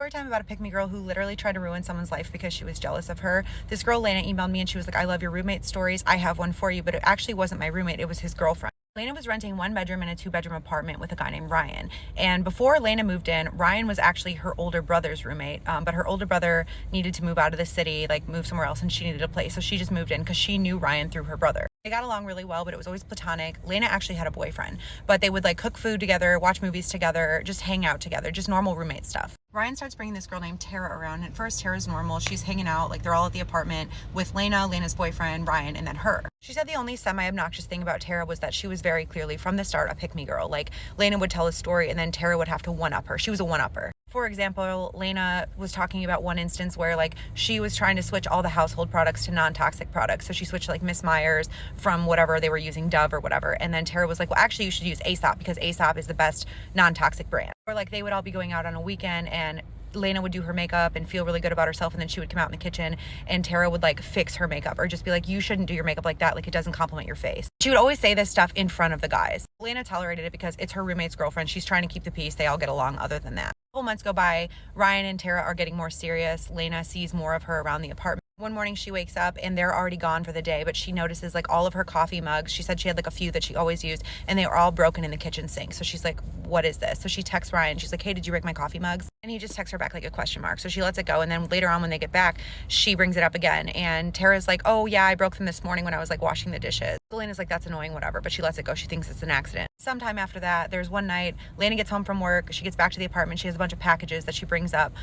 Story time about a pick-me girl who literally tried to ruin someone's life because she was jealous of her. This girl, Lena, emailed me and she was like, I love your roommate stories. I have one for you, but it actually wasn't my roommate. It was his girlfriend. Lena was renting 1 bedroom and a 2 bedroom apartment with a guy named Ryan. And before Lena moved in, Ryan was actually her older brother's roommate. But her older brother needed to move out of the city, like move somewhere else, and she needed a place. So she just moved in because she knew Ryan through her brother. They got along really well, but it was always platonic. Lena actually had a boyfriend, but they would like cook food together, watch movies together, just hang out together, just normal roommate stuff. Ryan starts bringing this girl named Tara around. At first, Tara's normal. She's hanging out, like they're all at the apartment with Lena, Lena's boyfriend, Ryan, and then her. She said the only semi-obnoxious thing about Tara was that she was very clearly, from the start, a pick-me girl. Like, Lena would tell a story and then Tara would have to one-up her. She was a one-upper. For example, Lena was talking about one instance where like she was trying to switch all the household products to non-toxic products. So she switched like Miss Myers from whatever they were using, Dove or whatever. And then Tara was like, well, actually you should use Aesop because Aesop is the best non-toxic brand. Or like they would all be going out on a weekend and Lena would do her makeup and feel really good about herself, and then she would come out in the kitchen and Tara would like fix her makeup or just be like, you shouldn't do your makeup like that, like it doesn't compliment your face. She would always say this stuff in front of the guys. Lena tolerated it because it's her roommate's girlfriend. She's trying to keep the peace. They all get along other than that. A couple months go by. Ryan and Tara are getting more serious. Lena sees more of her around the apartment. One morning she wakes up and they're already gone for the day, but she notices like all of her coffee mugs. She said she had like a few that she always used and they were all broken in the kitchen sink. So she's like, what is this? So she texts Ryan. She's like, hey, did you break my coffee mugs? And he just texts her back like a question mark. So she lets it go. And then later on when they get back, she brings it up again. And Tara's like, oh yeah, I broke them this morning when I was like washing the dishes. Lena's like, that's annoying, whatever, but she lets it go. She thinks it's an accident. Sometime after that, there's one night, Lena gets home from work. She gets back to the apartment. She has a bunch of packages that she brings up.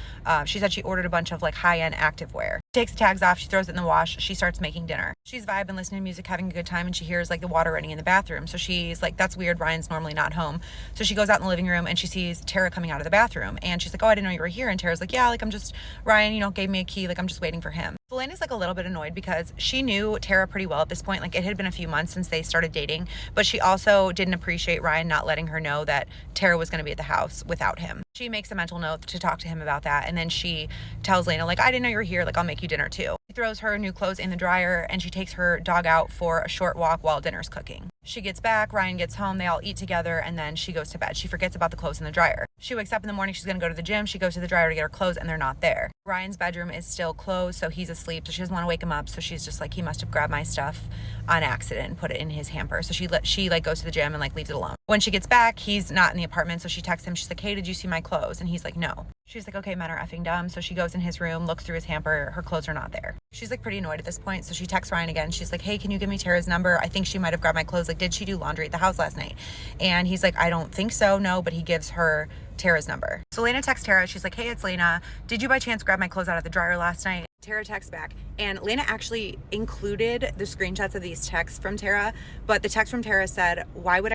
She said she ordered a bunch of like high-end activewear. She takes the tags off. She throws it in the wash. She starts making dinner. She's vibing, listening to music, having a good time, and she hears like the water running in the bathroom. So she's like, that's weird. Ryan's normally not home. So she goes out in the living room and she sees Tara coming out of the bathroom. And she's like, oh, I didn't know you were here. And Tara's like, yeah, like I'm just, Ryan, gave me a key. Like I'm just waiting for him. Lena's like a little bit annoyed because she knew Tara pretty well at this point. Like it had been a few months since they started dating, but she also didn't appreciate Ryan not letting her know that Tara was going to be at the house without him. She makes a mental note to talk to him about that. And then she tells Lena, like, I didn't know you were here. Like, I'll make you dinner too. She throws her new clothes in the dryer and she takes her dog out for a short walk while dinner's cooking. She gets back, Ryan gets home, they all eat together, and then she goes to bed. She forgets about the clothes in the dryer. She wakes up in the morning, she's gonna go to the gym. She goes to the dryer to get her clothes and they're not there. Ryan's bedroom is still closed, so he's asleep, so she doesn't want to wake him up. So she's just like, he must have grabbed my stuff on accident and put it in his hamper. So she goes to the gym and like leaves it alone. When she gets back, he's not in the apartment, so she texts him. She's like, hey, did you see my clothes? And he's like, no. She's like, okay, men are effing dumb. So she goes in his room, looks through his hamper, her clothes are not there. She's like pretty annoyed at this point, so she texts Ryan again. She's like, hey, can you give me Tara's number? I think she might have grabbed my clothes. Like, did she do laundry at the house last night? And he's like, I don't think so, no, but he gives her Tara's number. So Lena texts Tara. She's like, hey, it's Lena. Did you by chance grab my clothes out of the dryer last night? Tara texts back, and Lena actually included the screenshots of these texts from Tara, but the text from Tara said, why would I